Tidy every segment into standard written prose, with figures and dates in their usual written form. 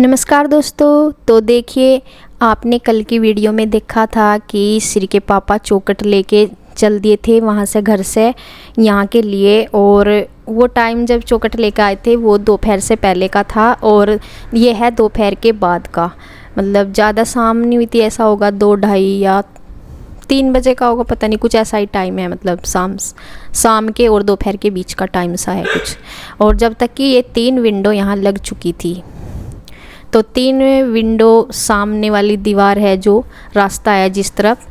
नमस्कार दोस्तों। तो देखिए, आपने कल की वीडियो में देखा था कि श्री के पापा चौखट लेके चल दिए थे वहाँ से, घर से यहाँ के लिए। और वो टाइम जब चौखट लेकर आए थे वो दोपहर से पहले का था और ये है दोपहर के बाद का। मतलब ज़्यादा शाम नहीं हुई थी, ऐसा होगा 2-2:30 या 3 बजे का होगा, पता नहीं, कुछ ऐसा ही टाइम है। मतलब शाम के और दोपहर के बीच का टाइम सा है कुछ। और जब तक कि ये 3 विंडो यहाँ लग चुकी थी, तो 3 विंडो सामने वाली दीवार है, जो रास्ता है जिस तरफ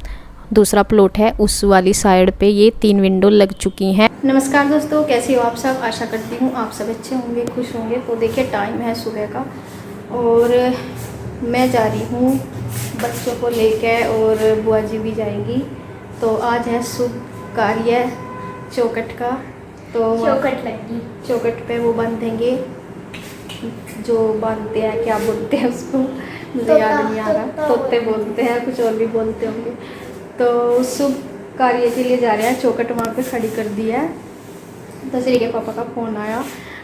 दूसरा प्लॉट है उस वाली साइड पे ये 3 विंडो लग चुकी हैं। नमस्कार दोस्तों, कैसे हो आप सब? आशा करती हूँ आप सब अच्छे होंगे, खुश होंगे। तो देखिए, टाइम है सुबह का और मैं जा रही हूँ बच्चों को लेके और बुआ जी भी जाएंगी। तो आज है शुभ कार्य चौखट का। तो चौखट पे वो बांधेंगे, जो बांधते हैं, क्या बोलते हैं उसको, मुझे याद नहीं आ रहा। तोते बोलते हैं, कुछ और भी बोलते होंगे। तो शुभ कार्य के लिए जा रहे हैं। चौखट वहाँ पे खड़ी कर दी है। तो श्री के पापा का फ़ोन आया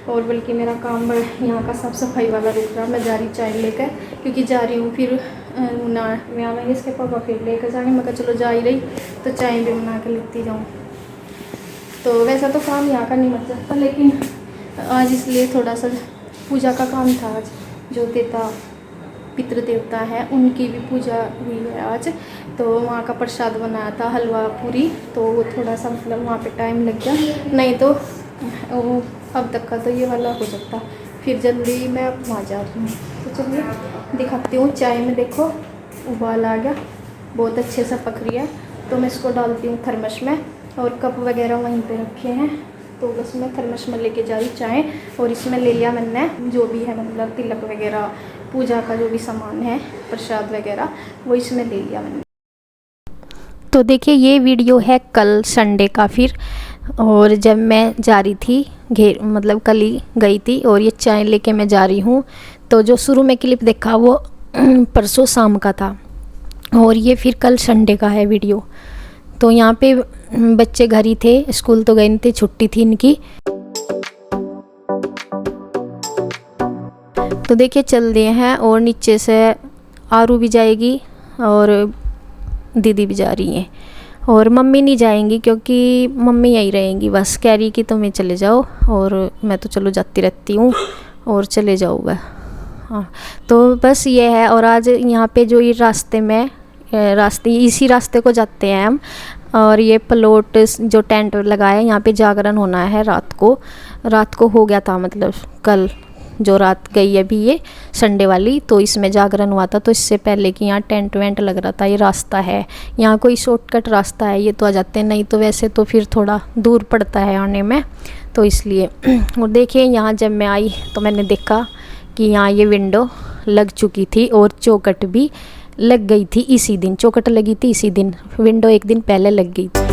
और बल्कि मेरा काम यहाँ का साफ सफाई वाला रुक रहा। मैं जा रही चाय लेकर, क्योंकि जा रही हूँ फिर ना मैं आवेंगे इसके पापा, फिर लेकर जाएंगे। मैं कहा चलो जा ही रही तो चाय भी बना कर लेती जाऊँ। तो वैसा तो काम यहाँ का नहीं बच जाता, लेकिन आज इसलिए थोड़ा सा पूजा का काम था। आज जो देवता पितृ देवता है उनकी भी पूजा हुई है आज। तो वहाँ का प्रसाद बनाया था, हलवा पूरी। तो वो थोड़ा सा मतलब वहाँ पे टाइम लग गया, नहीं तो वो अब तक का तो ये वाला हो सकता। फिर जल्दी मैं वहाँ जा रही हूँ। तो चलिए दिखाती हूँ। चाय में देखो उबाल आ गया, बहुत अच्छे से पक रही है। तो मैं इसको डालती हूँ थर्मस में, और कप वगैरह वहीं पे रखे हैं। तो बस मैं थर्मस में लेके जा रही चाय। और इसमें ले लिया मैंने जो भी है, मतलब तिलक वगैरह, पूजा का जो भी सामान है, प्रसाद वगैरह, वो इसमें ले लिया मैंने। तो देखिए, ये वीडियो है कल संडे का फिर। और जब मैं जा रही थी मतलब कल ही गई थी और ये चाय लेके मैं जा रही हूँ। तो जो शुरू में क्लिप देखा वो परसों शाम का था, और ये फिर कल संडे का है वीडियो। तो यहाँ पे बच्चे घर ही थे, स्कूल तो गए नहीं थे, छुट्टी थी इनकी। तो देखिए चल दिए हैं, और नीचे से आरू भी जाएगी और दीदी भी जा रही हैं। और मम्मी नहीं जाएंगी क्योंकि मम्मी यहीं रहेंगी। बस कह रही कि तुम्हें चले जाओ, और मैं तो चलो जाती रहती हूँ, और चले जाओ वह। हाँ, तो बस ये है। और आज यहाँ पे जो ये इसी रास्ते को जाते हैं हम। और ये प्लॉट जो टेंट लगाया है, यहाँ पे जागरण होना है रात को हो गया था। मतलब कल जो रात गई अभी ये संडे वाली, तो इसमें जागरण हुआ था। तो इससे पहले कि यहाँ टेंट वेंट लग रहा था। ये रास्ता है, यहाँ कोई शॉर्टकट रास्ता है, ये तो आ जाते हैं, नहीं तो वैसे तो फिर थोड़ा दूर पड़ता है आने में, तो इसलिए। और देखिए, यहाँ जब मैं आई तो मैंने देखा कि यहाँ ये विंडो लग चुकी थी और चौखट भी लग गई थी इसी दिन। चौखट लगी थी इसी दिन, विंडो एक दिन पहले लग गई थी।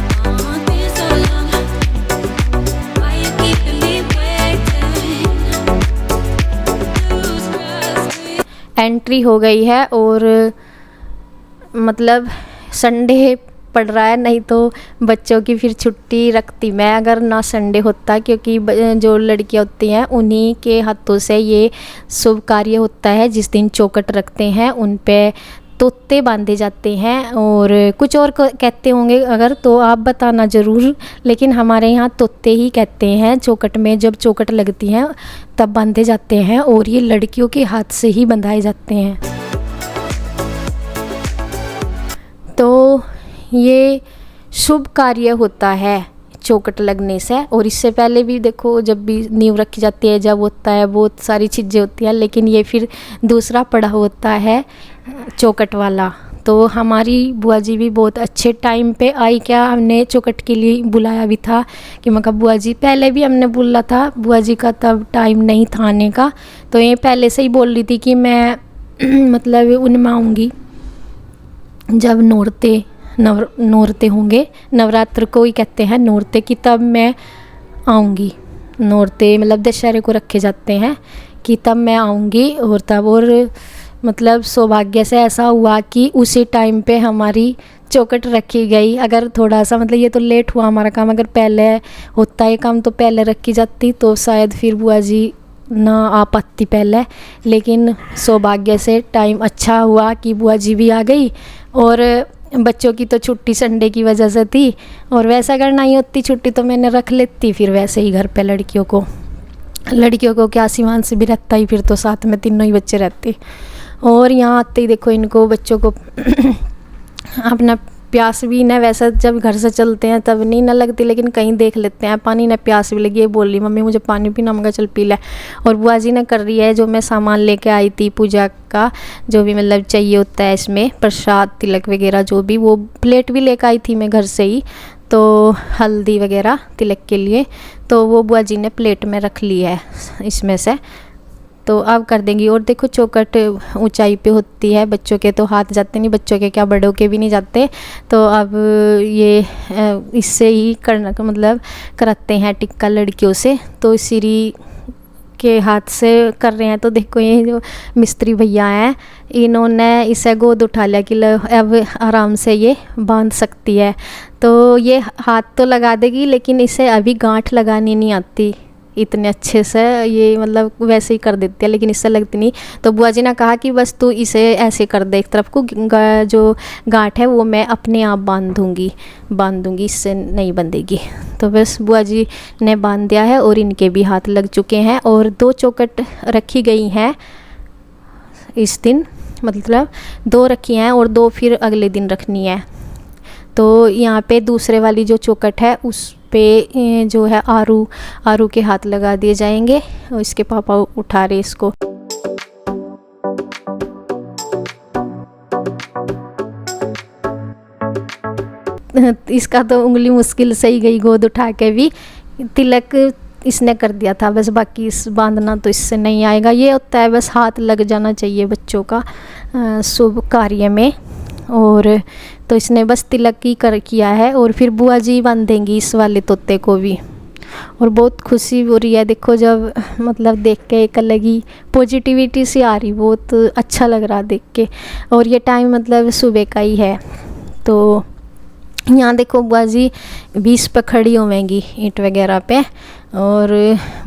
एंट्री हो गई है, और मतलब संडे पड़ रहा है, नहीं तो बच्चों की फिर छुट्टी रखती मैं अगर ना संडे होता, क्योंकि जो लड़कियां होती हैं उन्हीं के हाथों से ये शुभ कार्य होता है। जिस दिन चौखट रखते हैं उन पे तोते बांधे जाते हैं, और कुछ और कहते होंगे अगर, तो आप बताना ज़रूर। लेकिन हमारे यहाँ तोते ही कहते हैं। चौखट में जब चौखट लगती हैं तब बांधे जाते हैं, और ये लड़कियों के हाथ से ही बंधाए जाते हैं। तो ये शुभ कार्य होता है चौखट लगने से। और इससे पहले भी देखो, जब भी नींव रखी जाती है, जब होता है, बहुत सारी चीज़ें होती हैं, लेकिन ये फिर दूसरा पड़ा होता है चौखट वाला। तो हमारी बुआ जी भी बहुत अच्छे टाइम पे आई। क्या हमने चौखट के लिए बुलाया भी था कि मैं कहा बुआ जी, पहले भी हमने बोला था बुआ जी का, तब टाइम नहीं था आने का। तो ये पहले से ही बोल रही थी कि मैं मतलब उनमें आऊँगी जब नौरते होंगे, नवरात्र को ही कहते हैं नौरते की, तब मैं आऊँगी। नौरते मतलब दशहरे को रखे जाते हैं, कि तब मैं आऊँगी। और तब, और मतलब सौभाग्य से ऐसा हुआ कि उसी टाइम पे हमारी चौखट रखी गई। अगर थोड़ा सा मतलब ये तो लेट हुआ हमारा काम, अगर पहले होता है काम तो पहले रखी जाती, तो शायद फिर बुआ जी ना आ पाती पहले, लेकिन सौभाग्य से टाइम अच्छा हुआ कि बुआ जी भी आ गई। और बच्चों की तो छुट्टी संडे की वजह से थी, और वैसा अगर नहीं होती छुट्टी तो मैंने रख लेती फिर वैसे ही घर पे लड़कियों को क्या, शिवांश भी रहता ही, फिर तो साथ में तीनों ही बच्चे रहते। और यहाँ आते ही देखो इनको बच्चों को अपना प्यास भी ना, वैसा जब घर से चलते हैं तब नहीं ना लगती, लेकिन कहीं देख लेते हैं पानी ना, प्यास भी लगी है, बोल रही मम्मी मुझे पानी पीना, मगर चल पी ले। और बुआ जी ने कर रही है जो मैं सामान लेके आई थी पूजा का, जो भी मतलब चाहिए होता है इसमें, प्रसाद तिलक वगैरह जो भी, वो प्लेट भी लेकर आई थी मैं घर से ही, तो हल्दी वगैरह तिलक के लिए, तो वो बुआ जी ने प्लेट में रख ली है इसमें से, तो अब कर देंगी। और देखो चौखट ऊंचाई पे होती है, बच्चों के तो हाथ जाते नहीं, बच्चों के क्या बड़ों के भी नहीं जाते, तो अब ये इससे ही करना मतलब कराते हैं टिक्का लड़कियों से, तो श्री के हाथ से कर रहे हैं। तो देखो ये जो मिस्त्री भैया हैं इन्होंने इसे गोद उठा लिया कि अब आराम से ये बांध सकती है, तो ये हाथ तो लगा देगी लेकिन इसे अभी गांठ लगानी नहीं आती इतने अच्छे से, ये मतलब वैसे ही कर देती है लेकिन इससे लगती नहीं। तो बुआ जी ने कहा कि बस तू इसे ऐसे कर दे, एक तरफ को जो गांठ है वो मैं अपने आप बांध दूंगी, इससे नहीं बंधेगी। तो बस बुआ जी ने बांध दिया है और इनके भी हाथ लग चुके हैं। और 2 चौखट रखी गई हैं इस दिन, मतलब 2 रखी हैं और 2 फिर अगले दिन रखनी है। तो यहाँ पे दूसरे वाली जो चौखट है उस पे जो है आरू के हाथ लगा दिए जाएंगे, और इसके पापा उठा रहे इसको। इसका तो उंगली मुश्किल से ही गई गोद उठा के भी, तिलक इसने कर दिया था बस, बाकी इस बांधना तो इससे नहीं आएगा। ये होता है बस हाथ लग जाना चाहिए बच्चों का शुभ कार्य में, और तो इसने बस तिलक ही किया है। और फिर बुआ जी बांधेंगी इस वाले तोते को भी, और बहुत खुशी हो रही है देखो, जब मतलब देख के एक अलग ही पॉजिटिविटी सी आ रही, बहुत अच्छा लग रहा देख के। और ये टाइम मतलब सुबह का ही है, तो यहाँ देखो बुआ जी 20 पे खड़ी होंगी ईंट वगैरह पे, और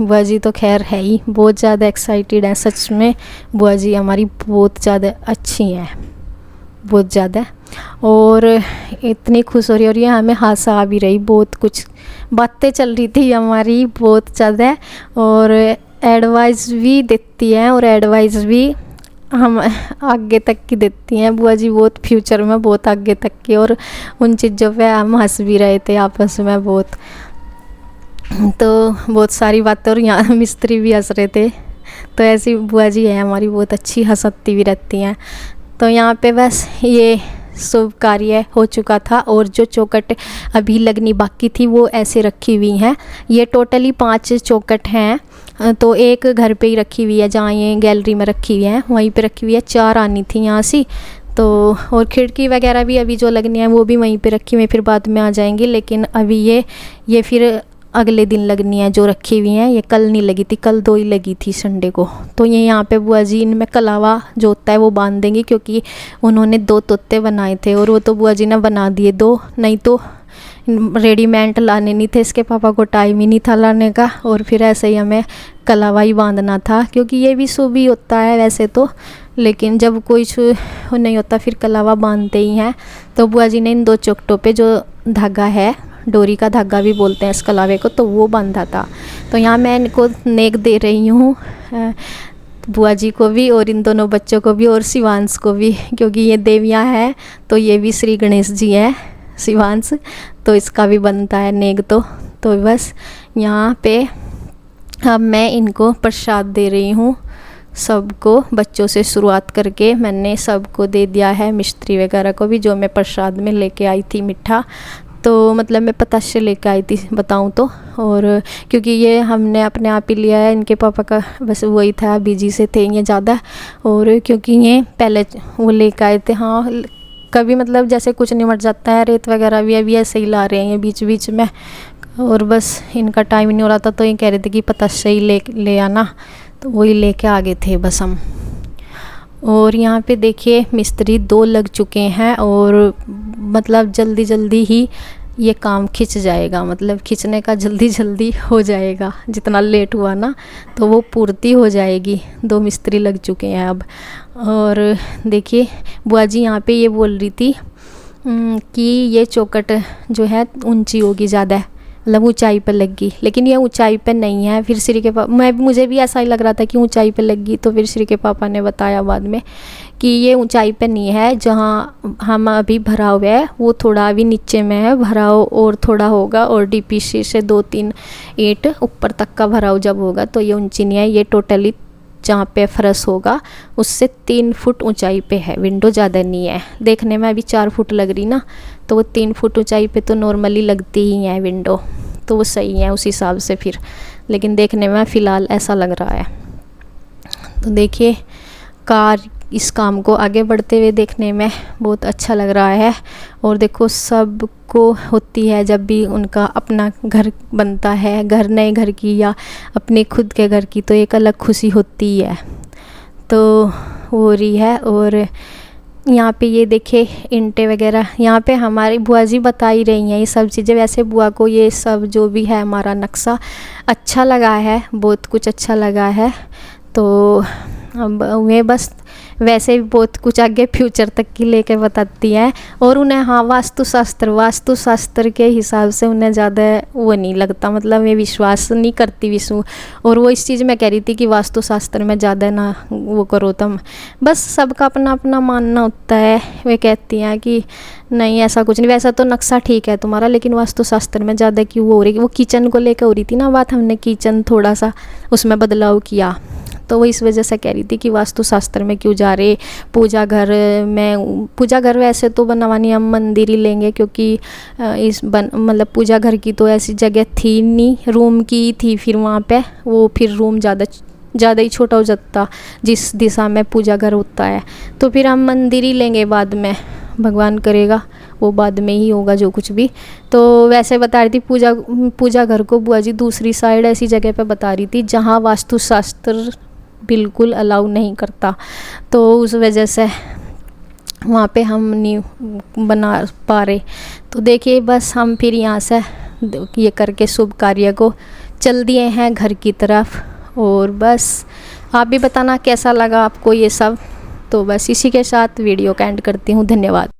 बुआ जी तो खैर है ही बहुत ज़्यादा एक्साइटेड है, सच में बुआ जी हमारी बहुत ज़्यादा अच्छी हैं, बहुत ज़्यादा। और इतनी खुश हो रही, और ये हमें हासा आ भी रही, बहुत कुछ बातें चल रही थी हमारी बहुत ज़्यादा, और एडवाइस भी देती हैं, और एडवाइस भी हम आगे तक की देती हैं बुआ जी, बहुत फ्यूचर में बहुत आगे तक की। और उन चीज़ों पे हम हंस भी रहे थे आपस में बहुत, तो बहुत सारी बातें, और यहाँ मिस्त्री भी हंस रहे थे। तो ऐसी बुआ जी है हमारी, बहुत अच्छी हंसती भी रहती हैं। तो यहाँ पे बस ये शुभ कार्य हो चुका था, और जो चौखट अभी लगनी बाकी थी वो ऐसे रखी हुई हैं। ये टोटली 5 चौखट हैं, तो एक घर पे ही रखी हुई है, जहाँ ये गैलरी में रखी हुई है वहीं पे रखी हुई है, 4 आनी थी यहाँ से। तो और खिड़की वगैरह भी अभी जो लगनी है वो भी वहीं पे रखी हुई है, फिर बाद में आ जाएंगी, लेकिन अभी ये फिर अगले दिन लगनी है जो रखी हुई हैं। ये कल नहीं लगी थी, कल 2 ही लगी थी संडे को। तो ये यहाँ पे बुआ जी इनमें कलावा जो होता है वो बांध देंगी, क्योंकि उन्होंने 2 तोते बनाए थे, और वो तो बुआ जी ने बना दिए 2, नहीं तो रेडीमेड लाने नहीं थे, इसके पापा को टाइम ही नहीं था लाने का, और फिर ऐसे ही हमें कलावा ही बांधना था, क्योंकि ये भी शुभ ही होता है वैसे तो, लेकिन जब कोई नहीं होता फिर कलावा बांधते ही हैं। तो बुआ जी ने इन 2 चौखटों पे जो धागा है, डोरी का धागा भी बोलते हैं इस कलावे को, तो वो बांधा था। तो यहाँ मैं इनको नेक दे रही हूँ बुआ जी को भी, और इन दोनों बच्चों को भी, और शिवांश को भी, क्योंकि ये देवियाँ हैं, तो ये भी श्री गणेश जी हैं शिवांश, तो इसका भी बनता है नेक। तो बस यहाँ पे अब मैं इनको प्रसाद दे रही हूँ सबको, बच्चों से शुरुआत करके मैंने सबको दे दिया है, मिस्त्री वगैरह को भी, जो मैं प्रसाद में लेके आई थी मीठा, तो मतलब मैं पताशे लेके आई थी बताऊँ तो। और क्योंकि ये हमने अपने आप ही लिया है, इनके पापा का बस वही था, बिजी से थे ये ज़्यादा, और क्योंकि ये पहले वो लेके आए थे। हाँ कभी मतलब जैसे कुछ निमट जाता है, रेत वगैरह भी अभी ऐसे ही ला रहे हैं ये बीच बीच में, और बस इनका टाइम नहीं हो रहा था, तो ये कह रहे थे कि पताशे ही ले आना, तो वही लेके आ गए थे बस हम। और यहाँ पे देखिए मिस्त्री 2 लग चुके हैं, और मतलब जल्दी जल्दी ही ये काम खिंच जाएगा, मतलब खींचने का जल्दी जल्दी हो जाएगा। जितना लेट हुआ ना तो वो पूर्ति हो जाएगी। 2 मिस्त्री लग चुके हैं अब। और देखिए बुआ जी यहाँ पे ये बोल रही थी कि ये चौखट जो है ऊंची होगी ज़्यादा, मतलब ऊंचाई पर लगी, लेकिन ये ऊंचाई पर नहीं है। फिर श्री के पापा, मुझे भी ऐसा ही लग रहा था कि ऊंचाई पर लगी, तो फिर श्री के पापा ने बताया बाद में कि ये ऊंचाई पर नहीं है। जहाँ हम अभी भराव है वो थोड़ा अभी नीचे में है, भराव और थोड़ा होगा, और डीपीसी से 2-3 ईंट ऊपर तक का भराव जब होगा तो ये ऊंची नहीं है। ये टोटली जहाँ पे फर्श होगा उससे 3 फुट ऊंचाई पे है। विंडो ज़्यादा नहीं है, देखने में अभी 4 फुट लग रही ना, तो वो 3 फुट ऊंचाई पे तो नॉर्मली लगती ही है विंडो, तो वो सही है उस हिसाब से फिर। लेकिन देखने में फ़िलहाल ऐसा लग रहा है। तो देखिए कार इस काम को आगे बढ़ते हुए देखने में बहुत अच्छा लग रहा है। और देखो सबको होती है जब भी उनका अपना घर बनता है, घर नए घर की या अपने खुद के घर की, तो एक अलग खुशी होती है। तो हो रही है। और यहाँ पे ये देखे ईंटें वगैरह, यहाँ पे हमारी बुआ जी बता ही रही हैं ये सब चीज़ें। वैसे बुआ को ये सब जो भी है हमारा नक्शा अच्छा लगा है, बहुत कुछ अच्छा लगा है। तो अब उन्हें बस वैसे भी बहुत कुछ आगे फ्यूचर तक की लेके बताती है। और उन्हें हाँ वास्तुशास्त्र के हिसाब से उन्हें ज़्यादा वो नहीं लगता, मतलब ये विश्वास नहीं करती विष्णु। और वो इस चीज़ में कह रही थी कि वास्तुशास्त्र में ज़्यादा ना वो करो तुम, बस सबका अपना अपना मानना होता है। वे कहती हैं कि नहीं ऐसा कुछ नहीं, वैसा तो नक्शा ठीक है तुम्हारा, लेकिन वास्तुशास्त्र में ज़्यादा क्यों हो रही। वो किचन को लेकर हो रही थी ना बात, हमने किचन थोड़ा सा उसमें बदलाव किया, तो वो इस वजह से कह रही थी कि वास्तुशास्त्र में क्यों जा रहे। पूजा घर वैसे तो बनवानी हम मंदिर ही लेंगे, क्योंकि मतलब पूजा घर की तो ऐसी जगह थी नहीं, रूम की थी। फिर वहाँ पे वो फिर रूम ज़्यादा ही छोटा हो जाता जिस दिशा में पूजा घर होता है, तो फिर हम मंदिर ही लेंगे बाद में, भगवान करेगा वो बाद में ही होगा जो कुछ भी। तो वैसे बता रही थी पूजा घर को बुआ जी दूसरी साइड ऐसी जगह पे बता रही थी जहाँ वास्तुशास्त्र बिल्कुल अलाउ नहीं करता, तो उस वजह से वहाँ पे हम नहीं बना पा रहे। तो देखिए बस हम फिर यहाँ से ये करके शुभ कार्य को चल दिए हैं घर की तरफ। और बस आप भी बताना कैसा लगा आपको ये सब। तो बस इसी के साथ वीडियो का एंड करती हूँ। धन्यवाद।